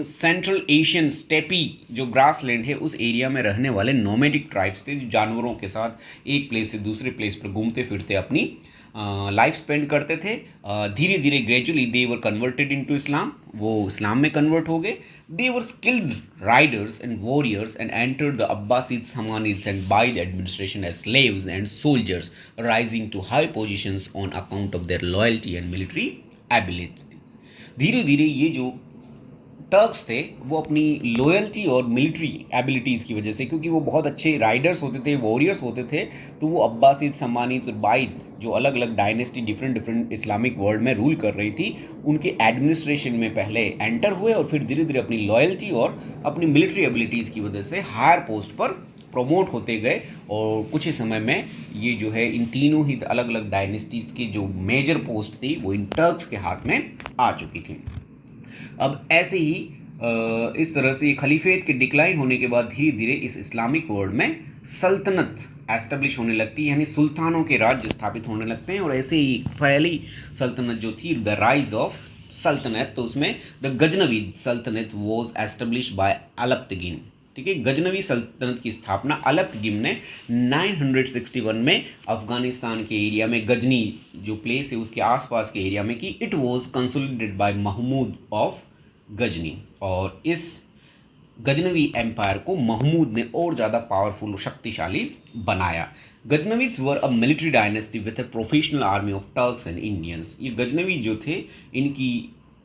सेंट्रल एशियन स्टेपी जो ग्रास लैंड है उस एरिया में रहने वाले नोमैडिक ट्राइब्स थे, जो जानवरों के साथ एक प्लेस से दूसरे प्लेस पर घूमते फिरते अपनी लाइफ स्पेंड करते थे। धीरे धीरे gradually they were converted into Islam, वो इस्लाम में कन्वर्ट हो गए। They were skilled riders and warriors and entered the Abbasids, Samanids and by the administration as slaves and soldiers, rising to high positions on account of their loyalty and military abilities. धीरे धीरे ये जो Turks थे वो अपनी loyalty और military abilities की वजह से, क्योंकि वो बहुत अच्छे राइडर्स होते थे, वॉरियर्स होते थे, तो वो अब्बासिद, समानिद और बाइद जो अलग अलग डायनेस्टी डिफरेंट इस्लामिक वर्ल्ड में रूल कर रही थी, उनके एडमिनिस्ट्रेशन में पहले एंटर हुए और फिर धीरे धीरे अपनी लॉयल्टी और अपनी मिलिट्री एबिलिटीज़ की वजह से हायर पोस्ट पर प्रमोट होते गए। और कुछ ही समय में ये जो है इन तीनों ही अलग अलग डायनेस्टीज़ की जो मेजर पोस्ट थी वो इन टर्क्स के हाथ में आ चुकी थी। अब ऐसे ही इस तरह से खलीफेट के डिक्लाइन होने के बाद धीरे धीरे इस इस्लामिक वर्ल्ड में सल्तनत एस्टेब्लिश होने लगती है, यानी सुल्तानों के राज्य स्थापित होने लगते हैं। और ऐसे ही पहली सल्तनत जो थी द राइज ऑफ सल्तनत, तो उसमें द गजनवी सल्तनत वॉज एस्टेब्लिश बाय अलप्तगिन। ठीक है, गजनवी सल्तनत की स्थापना अलप्तगिन ने 961 में अफगानिस्तान के एरिया में, गजनी जो प्लेस है उसके आसपास के एरिया में की। It was consolidated by Mahmud of Ghazni, और इस गजनवी एम्पायर को महमूद ने और ज़्यादा पावरफुल, शक्तिशाली बनाया। Ghaznavids were a military dynasty with a professional army of Turks and Indians. ये गजनवी जो थे इनकी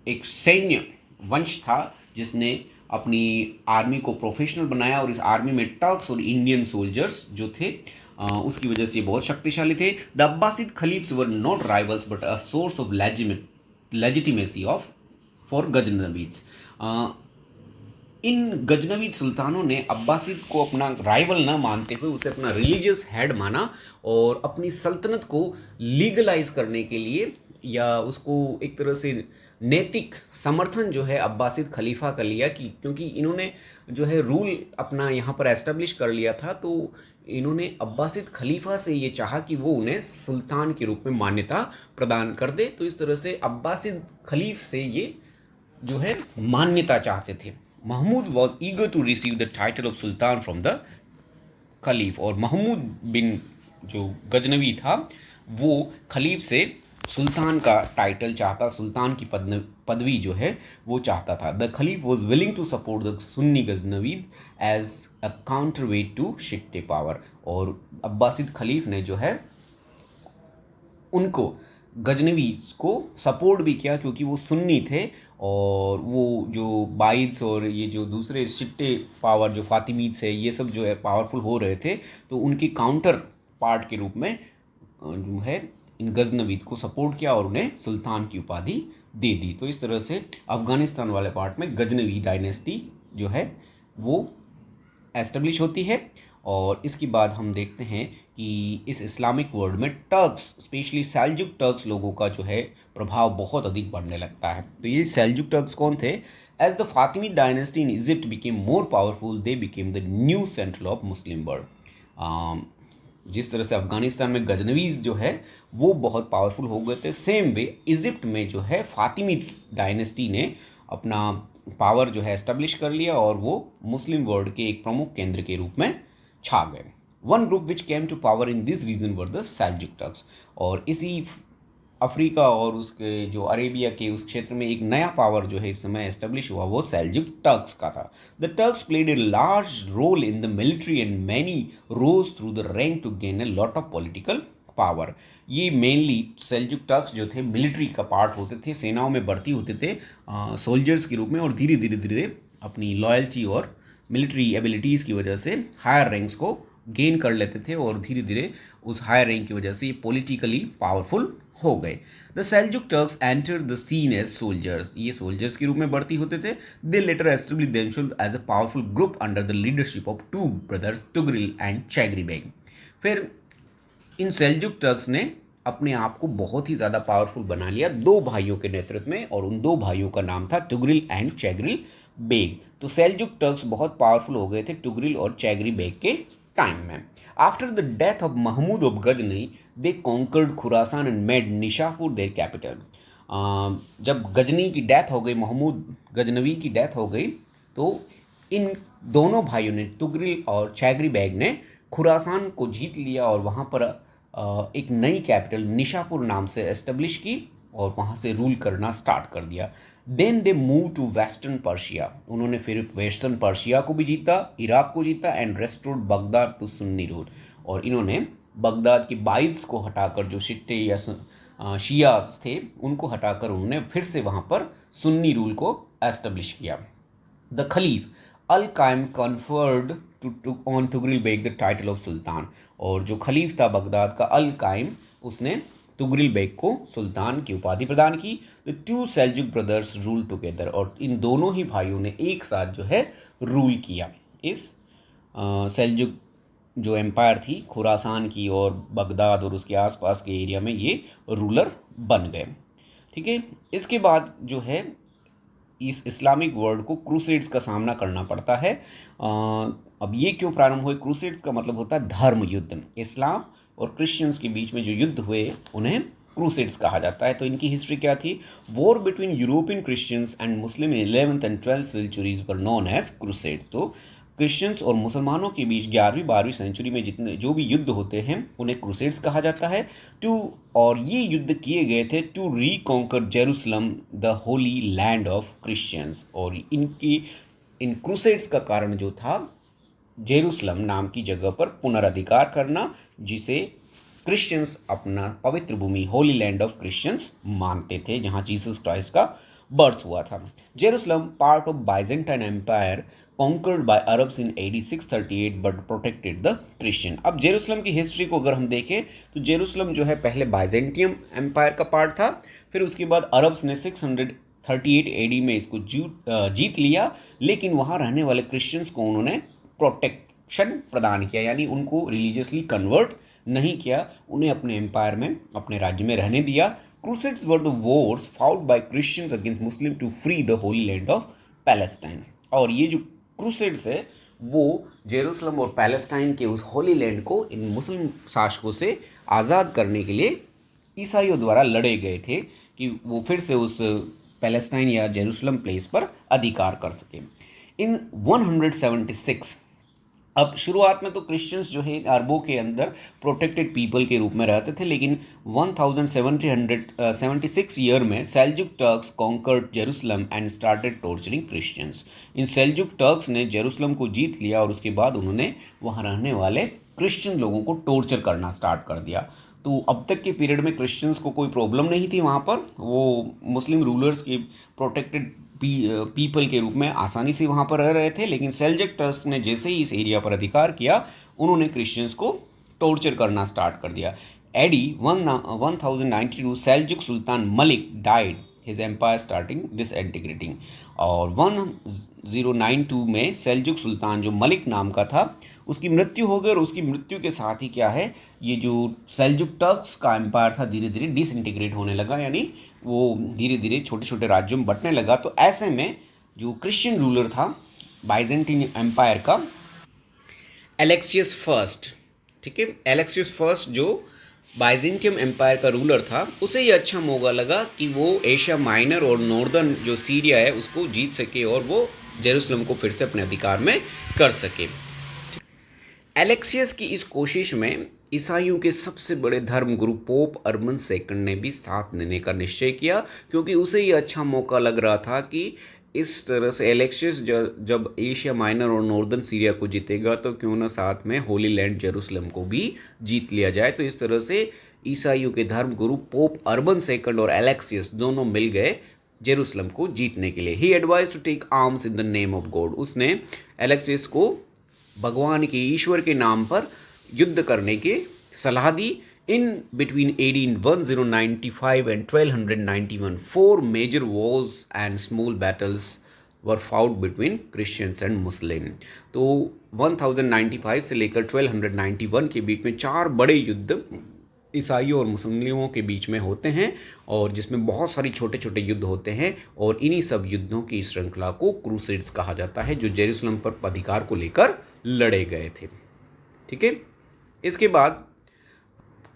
एक सैन्य वंश था जिसने अपनी आर्मी को प्रोफेशनल बनाया, और इस आर्मी में टर्क्स और इंडियन सोल्जर्स जो थे उसकी वजह से बहुत शक्तिशाली थे। The Abbasid caliphs were not rivals but a source of legitimacy of for Ghaznavids. इन गजनवी सुल्तानों ने अब्बासिद को अपना राइवल न मानते हुए उसे अपना रिलीजियस हेड माना, और अपनी सल्तनत को लीगलाइज करने के लिए या उसको एक तरह से नैतिक समर्थन जो है अब्बासिद खलीफा का लिया, कि क्योंकि इन्होंने जो है रूल अपना यहाँ पर एस्टेब्लिश कर लिया था, तो इन्होंने अब्बासिद खलीफा से ये चाहा कि वो उन्हें सुल्तान के रूप में मान्यता प्रदान कर दे। तो इस तरह से अब्बासिद खलीफ से ये जो है मान्यता चाहते थे। Mahmud was eager to receive the title of sultan from the caliph, और महमूद बिन जो गजनवी था वो खलीफ से सुल्तान का टाइटल चाहता, सुल्तान की पदवी जो है वो चाहता था। The caliph was willing to support the Sunni Ghaznavid as a counterweight to Shiite power, और अब्बासिद खलीफ ने जो है उनको गजनवी को सपोर्ट भी किया, क्योंकि वो सुन्नी थे, और वो जो बाइड्स और ये जो दूसरे शिट्टे पावर जो फातिमीद्स है ये सब जो है पावरफुल हो रहे थे, तो उनकी काउंटर पार्ट के रूप में जो है इन गजनवीद को सपोर्ट किया और उन्हें सुल्तान की उपाधि दे दी। तो इस तरह से अफगानिस्तान वाले पार्ट में गजनवी डायनेस्टी जो है वो एस्टेब्लिश होती है। और इसके बाद हम देखते हैं कि इस इस्लामिक वर्ल्ड में टर्क्स, स्पेशली सेल्जुक टर्क्स लोगों का जो है प्रभाव बहुत अधिक बढ़ने लगता है। तो ये सेल्जुक टर्क्स कौन थे? As the Fatimi dynasty in Egypt became more powerful, they became the new central of Muslim world. जिस तरह से अफगानिस्तान में गजनवीज जो है वो बहुत पावरफुल हो गए थे, सेम वे इजिप्ट में जो है फातिमी डायनेस्टी ने अपना पावर जो है एस्टेब्लिश कर लिया और वो मुस्लिम वर्ल्ड के एक प्रमुख केंद्र के रूप में छा गए। One group which came to power in this region were the Seljuk Turks. और इसी अफ्रीका और उसके जो अरेबिया के उस क्षेत्र में एक नया पावर जो है इस समय एस्टेब्लिश हुआ, वो सेल्जुक टर्क्स का था। The Turks played a large role in the military and many rose through the rank to gain a lot of political power. ये मेनली सेल्जुक टर्क्स जो थे मिलिट्री का पार्ट होते थे, सेनाओं में भर्ती होते थे सोल्जर्स के रूप में, और धीरे धीरे धीरे अपनी लॉयल्टी और मिलिट्री एबिलिटीज़ की वजह से हायर रैंक्स को गेन कर लेते थे और धीरे धीरे उस हायर रैंक की वजह से ये पॉलिटिकली पावरफुल हो गए। The Seljuk Turks enter the scene as soldiers, ये सोल्जर्स के रूप में भर्ती होते थे। They later establish themselves as a powerful group under the leadership of two brothers Tughril and Chaghri Beg. फिर इन सेल्जुक टर्क्स ने अपने आप को बहुत ही ज़्यादा पावरफुल बना लिया दो भाइयों के नेतृत्व में, और उन दो भाइयों का नाम था टुगरिल एंड चैगरिल बेग। तो सेल्जुक टर्क्स बहुत पावरफुल हो गए थे टुगरिल और चैगरी बेग के टाइम में। After the death of Mahmud of Ghazni they conquered Khurasan and made Nishapur their capital. जब गजनी की डेथ हो गई, महमूद गजनवी की डेथ हो गई, तो इन दोनों भाइयों ने, तुगरिल और चैगरी बेग ने, खुरासान को जीत लिया और वहाँ पर एक नई कैपिटल निशापुर नाम से एस्टेब्लिश की और वहाँ से रूल करना स्टार्ट कर दिया। Then they move to western Persia, उन्होंने फिर वेस्टर्न पर्शिया को भी जीता, इराक को जीता, and restored Baghdad to Sunni rule. और इन्होंने बगदाद के बाइद्स को हटाकर, जो शिट्टे या शियास थे उनको हटाकर, उन्होंने फिर से वहाँ पर सुन्नी रूल को एस्टेब्लिश किया। The caliph al Qaim conferred on Tughril Beg the title of sultan, और जो खलीफ था बगदाद का अल कायम, उसने तुगरिल बेग को सुल्तान की उपाधि प्रदान की। The two Seljuk brothers rule together, और इन दोनों ही भाइयों ने एक साथ जो है रूल किया। इस सेल्जुक जो एम्पायर थी खुरासान की और बगदाद और उसके आसपास के एरिया में, ये रूलर बन गए। ठीक है, इसके बाद जो है इस इस्लामिक वर्ल्ड को क्रूसेड्स का सामना करना पड़ता है। अब ये क्यों प्रारंभ हुए? क्रूसेड्स का मतलब होता है धर्म युद्ध। इस्लाम और क्रिश्चियंस के बीच में जो युद्ध हुए उन्हें क्रूसेड्स कहा जाता है। तो इनकी हिस्ट्री क्या थी? War between European Christians and Muslim in 11th and 12th centuries were known as crusades. तो क्रिश्चियंस और मुसलमानों के बीच 11वीं-12वीं सेंचुरी में जितने जो भी युद्ध होते हैं उन्हें क्रूसेड्स कहा जाता है। और ये युद्ध किए गए थे to reconquer Jerusalem the holy land of Christians. और इन क्रूसेड्स का कारण जो था, जेरूसलम नाम की जगह पर पुनराधिकार करना, जिसे क्रिश्चियंस अपना पवित्र भूमि, होली लैंड ऑफ क्रिश्चियंस मानते थे, जहाँ जीसस क्राइस्ट का बर्थ हुआ था। Jerusalem part of Byzantine empire conquered by Arabs in AD 638 but protected the Christian. अब जेरूसलम की हिस्ट्री को अगर हम देखें तो जेरूसलम जो है पहले बाइजेंटियम एम्पायर का पार्ट था, फिर उसके बाद अरब्स ने 638 AD में इसको जीत लिया, लेकिन वहाँ रहने वाले क्रिश्चियंस को उन्होंने प्रोटेक्शन प्रदान किया, यानी उनको रिलीजियसली कन्वर्ट नहीं किया, उन्हें अपने एम्पायर में, अपने राज्य में रहने दिया। Crusades were the wars fought by Christians against Muslim to free the holy land of Palestine. और ये जो क्रूसेड्स है वो जेरूसलम और पैलेस्टाइन के उस होली लैंड को इन मुस्लिम शासकों से आज़ाद करने के लिए ईसाइयों द्वारा लड़े गए थे कि वो फिर से उस पैलेस्टाइन या जेरूसलम प्लेस पर अधिकार कर सके। इन 176, अब शुरुआत में तो क्रिश्चियंस जो है अरबों के अंदर प्रोटेक्टेड पीपल के रूप में रहते थे, लेकिन 1776 ईयर में Seljuk Turks conquered Jerusalem and started torturing Christians. इन सेल्जुक टर्क्स ने जेरूसलम को जीत लिया और उसके बाद उन्होंने वहाँ रहने वाले क्रिश्चियन लोगों को टॉर्चर करना स्टार्ट कर दिया। तो अब तक के पीरियड में क्रिश्चियंस को कोई प्रॉब्लम नहीं थी वहाँ पर, वो मुस्लिम रूलर्स के प्रोटेक्टेड पीपल के रूप में आसानी से वहाँ पर रह रहे थे, लेकिन सेल्जुक टर्क्स ने जैसे ही इस एरिया पर अधिकार किया, उन्होंने क्रिश्चियंस को टॉर्चर करना स्टार्ट कर दिया। AD 1092 Seljuk sultan Malik died, his empire starting disintegrating. और 1092 में सेल्जुक सुल्तान जो मलिक नाम का था, उसकी मृत्यु हो गई और उसकी मृत्यु के साथ ही क्या है, ये जो सेल्जुक टर्क्स का एम्पायर था धीरे धीरे डिसइंटीग्रेट होने लगा, यानी वो धीरे धीरे छोटे छोटे राज्यों में बंटने लगा। तो ऐसे में जो क्रिश्चियन रूलर था बाइजेंटीन एम्पायर का, एलेक्सियस फर्स्ट, ठीक है, एलेक्सियस फर्स्ट जो बाइजेंटियम एम्पायर का रूलर था, उसे ये अच्छा मौका लगा कि वो एशिया माइनर और नॉर्दर्न जो सीरिया है उसको जीत सके और वो जेरूसलम को फिर से अपने अधिकार में कर सके। एलेक्सियस की इस कोशिश में ईसाइयों के सबसे बड़े धर्म गुरु पोप अर्बन सेकंड ने भी साथ देने का निश्चय किया, क्योंकि उसे ये अच्छा मौका लग रहा था कि इस तरह से एलेक्सियस जब एशिया माइनर और नॉर्दर्न सीरिया को जीतेगा तो क्यों ना साथ में होली लैंड जेरूसलम को भी जीत लिया जाए। तो इस तरह से ईसाइयों के धर्म गुरु पोप अर्बन सेकंड और एलेक्सियस दोनों मिल गए जेरूसलम को जीतने के लिए। ही advise to take arms in the name of God. उसने एलेक्सियस को भगवान के, ईश्वर के नाम पर युद्ध करने की सलाह दी। In between 1095 and 1291, four major wars and small battles were fought between Christians and Muslim. तो 1095 से लेकर 1291 के बीच में चार बड़े युद्ध ईसाइयों और मुस्लिमों के बीच में होते हैं, और जिसमें बहुत सारी छोटे छोटे युद्ध होते हैं, और इन्हीं सब युद्धों की श्रृंखला को क्रूसेड्स कहा जाता है, जो जेरूसलम पर अधिकार को लेकर लड़े गए थे। ठीक है, इसके बाद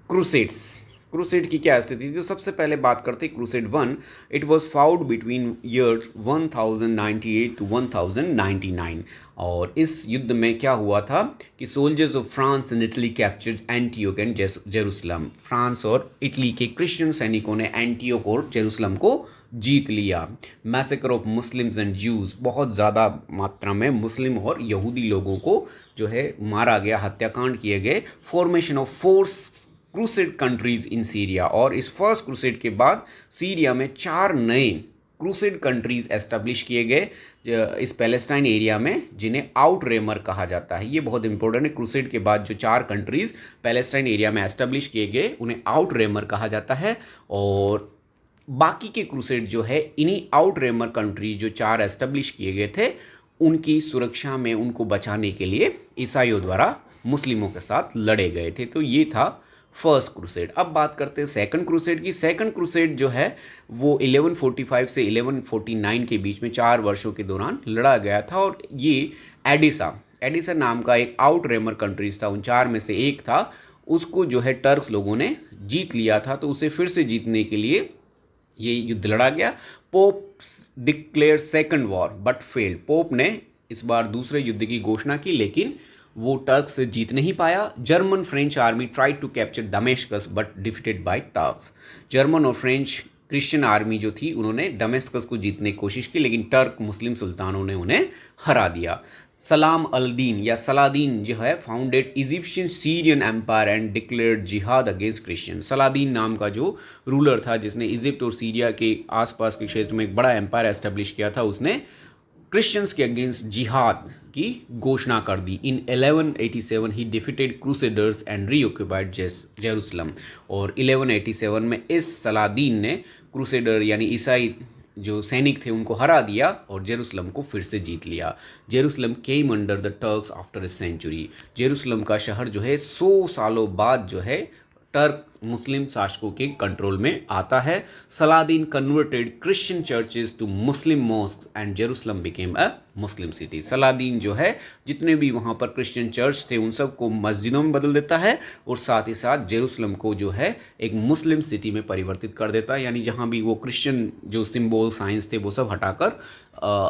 क्रूसेड की क्या स्थिति थी, तो सबसे पहले बात करते हैं crusade 1। It was fought between year 1098 to 1099, और इस युद्ध में क्या हुआ था कि soldiers of France and Italy captured Antioch and Jerusalem. France और इटली के क्रिश्चियन सैनिकों ने एंटियोक और जेरूसलम को जीत लिया। Massacre of Muslims and Jews, बहुत ज़्यादा मात्रा में मुस्लिम और यहूदी लोगों को जो है मारा गया, हत्याकांड किए गए। Formation of force crusade countries in Syria, और इस फर्स्ट क्रूसेड के बाद सीरिया में चार नए क्रूसेड कंट्रीज एस्टेब्लिश किए गए इस पैलेस्टाइन एरिया में, जिन्हें आउटरेमर कहा जाता है। ये बहुत इंपॉर्टेंट है। क्रूसेड के बाद जो चार कंट्रीज पैलेस्टाइन एरिया में एस्टेब्लिश किए गए उन्हें आउटरेमर कहा जाता है, और बाकी के क्रूसेड जो है इन्हीं आउटरेमर कंट्रीज जो चार एस्टेब्लिश किए गए थे उनकी सुरक्षा में, उनको बचाने के लिए ईसाइयों द्वारा मुस्लिमों के साथ लड़े गए थे। तो ये था फर्स्ट क्रूसेड। अब बात करते हैं सेकंड क्रूसेड की। सेकंड क्रूसेड जो है वो 1145 से 1149 के बीच में 4 वर्षों के दौरान लड़ा गया था, और ये एडिसा नाम का एक आउटरेमर कंट्रीज था, उन चार में से एक था, उसको जो है टर्क्स लोगों ने जीत लिया था। तो उसे फिर से जीतने के लिए ये युद्ध लड़ा गया। Pope declare second war but failed. Pope ने इस बार दूसरे युद्ध की घोषणा की, लेकिन वो टर्क्स से जीत नहीं पाया। German French army tried to capture Damascus but defeated by Turks. German और फ्रेंच क्रिश्चियन आर्मी जो थी उन्होंने दमेस्कस को जीतने की कोशिश की, लेकिन टर्क मुस्लिम सुल्तानों ने उन्हें हरा दिया। सलाम अल दीन या सलादीन जो है founded Egyptian Syrian empire and declared jihad against Christian. Saladin नाम का जो रूलर था जिसने इजिप्ट और सीरिया के आसपास के क्षेत्र में एक बड़ा एम्पायर एस्टेब्लिश किया था, उसने क्रिश्चियंस के अगेंस्ट जिहाद की घोषणा कर दी। इन 1187 ही डिफीटेड क्रूसेडर्स एंड रीऑक्युपाइड जेरूसलम। और 1187 में इस सलादीन ने क्रूसेडर यानी ईसाई जो सैनिक थे उनको हरा दिया और जेरूसलम को फिर से जीत लिया। Jerusalem came under the Turks after a century. Jerusalem का शहर जो है 100 सालों बाद जो है टर्क मुस्लिम शासकों के कंट्रोल में आता है। Saladin converted Christian churches to Muslim mosque and Jerusalem became a Muslim city. Saladin जो है जितने भी वहाँ पर क्रिश्चियन चर्च थे उन सबको मस्जिदों में बदल देता है, और साथ ही साथ जेरूसलम को जो है एक मुस्लिम सिटी में परिवर्तित कर देता है, यानी जहाँ भी वो क्रिश्चियन जो सिम्बोल साइंस थे वो सब हटाकर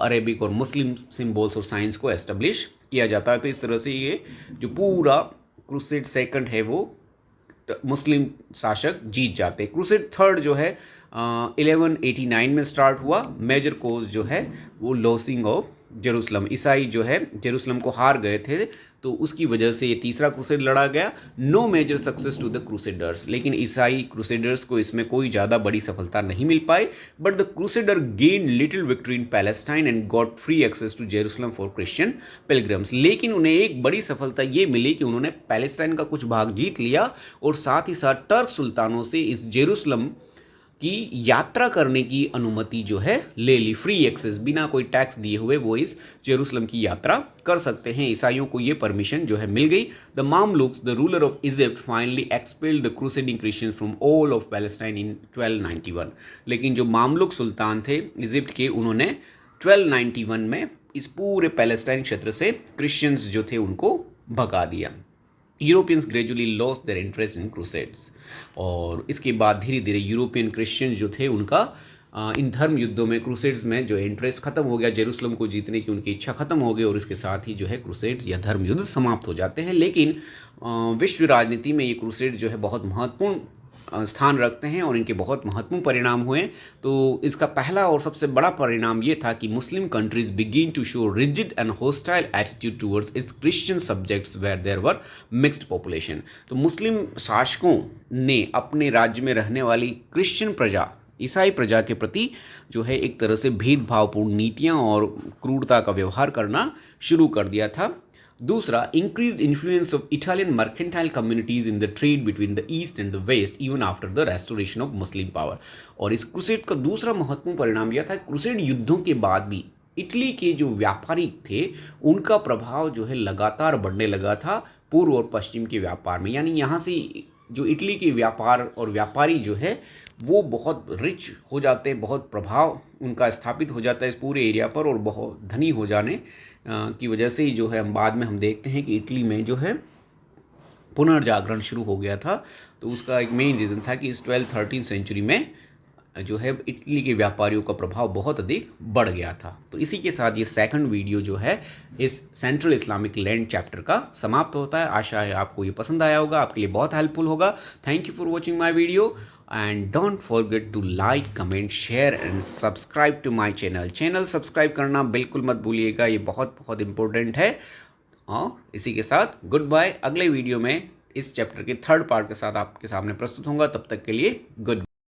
अरेबिक और मुस्लिम सिम्बोल्स और साइंस को एस्टेब्लिश किया जाता है। तो इस तरह से ये जो पूरा क्रूसेड सेकंड है वो मुस्लिम शासक जीत जाते। क्रूसेड थर्ड जो है 1189 में स्टार्ट हुआ। मेजर कोज जो है वो लॉसिंग ऑफ जेरूसलम, ईसाई जो है जेरूसलम को हार गए थे, तो उसकी वजह से ये तीसरा क्रूसेड लड़ा गया। No major success to the crusaders, लेकिन ईसाई क्रूसेडर्स को इसमें कोई ज़्यादा बड़ी सफलता नहीं मिल पाई। But the crusader gain little victory in Palestine and got free access to Jerusalem for Christian pilgrims. लेकिन उन्हें एक बड़ी सफलता ये मिली कि उन्होंने पैलेस्टाइन का कुछ भाग जीत लिया, और साथ ही साथ टर्क सुल्तानों से इस जेरूसलम की यात्रा करने की अनुमति जो है ले ली, फ्री एक्सेस, बिना कोई टैक्स दिए हुए वो इस जेरूसलम की यात्रा कर सकते हैं। ईसाइयों को ये परमिशन जो है मिल गई। The Mamluks, the ruler of Egypt, finally expelled the crusading Christians from all of Palestine in 1291। लेकिन जो मामलुक सुल्तान थे इजिप्ट के, उन्होंने 1291 में इस पूरे पैलेस्टाइन क्षेत्र से क्रिश्चियंस जो थे उनको भगा दिया। Europeans gradually lost their interest in crusades, और इसके बाद धीरे धीरे यूरोपियन क्रिश्चियंस जो थे उनका इन धर्म युद्धों में, क्रूसेड्स में जो इंटरेस्ट खत्म हो गया, जेरूसलम को जीतने की उनकी इच्छा खत्म हो गई, और इसके साथ ही जो है क्रूसेड्स या धर्म युद्ध समाप्त हो जाते हैं। लेकिन विश्व राजनीति में ये क्रूसेड जो है बहुत महत्वपूर्ण स्थान रखते हैं और इनके बहुत महत्वपूर्ण परिणाम हुए। तो इसका पहला और सबसे बड़ा परिणाम ये था कि Muslim countries begin to show rigid and hostile attitude towards its Christian subjects where there were mixed population. तो मुस्लिम शासकों ने अपने राज्य में रहने वाली क्रिश्चियन प्रजा, ईसाई प्रजा के प्रति जो है एक तरह से भेदभावपूर्ण नीतियाँ और क्रूरता का व्यवहार करना शुरू कर दिया था। दूसरा, increased influence of Italian mercantile communities in the trade between the east and the west even after the restoration of Muslim power. और इस क्रूसेड का दूसरा महत्वपूर्ण परिणाम यह था, क्रूसेड युद्धों के बाद भी इटली के जो व्यापारी थे उनका प्रभाव जो है लगातार बढ़ने लगा था पूर्व और पश्चिम के व्यापार में। यानी यहाँ से जो इटली के व्यापार और व्यापारी जो है वो बहुत रिच हो जाते हैं, बहुत प्रभाव उनका स्थापित हो जाता है इस पूरे एरिया पर, और बहुत धनी हो जाने की वजह से ही जो है हम बाद में हम देखते हैं कि इटली में जो है पुनर्जागरण शुरू हो गया था। तो उसका एक मेन रीज़न था कि इस 12-13 सेंचुरी में जो है इटली के व्यापारियों का प्रभाव बहुत अधिक बढ़ गया था। तो इसी के साथ ये सेकंड वीडियो जो है इस सेंट्रल इस्लामिक लैंड चैप्टर का समाप्त होता है। आशा है आपको ये पसंद आया होगा, आपके लिए बहुत हेल्पफुल होगा। Thank you for watching my video and don't forget to like, comment, share and subscribe to my channel subscribe करना बिल्कुल मत भूलिएगा, ये बहुत बहुत इंपॉर्टेंट है। और इसी के साथ गुड बाय। अगले वीडियो में इस चैप्टर के थर्ड पार्ट के साथ आपके सामने प्रस्तुत होगा। तब तक के लिए गुड।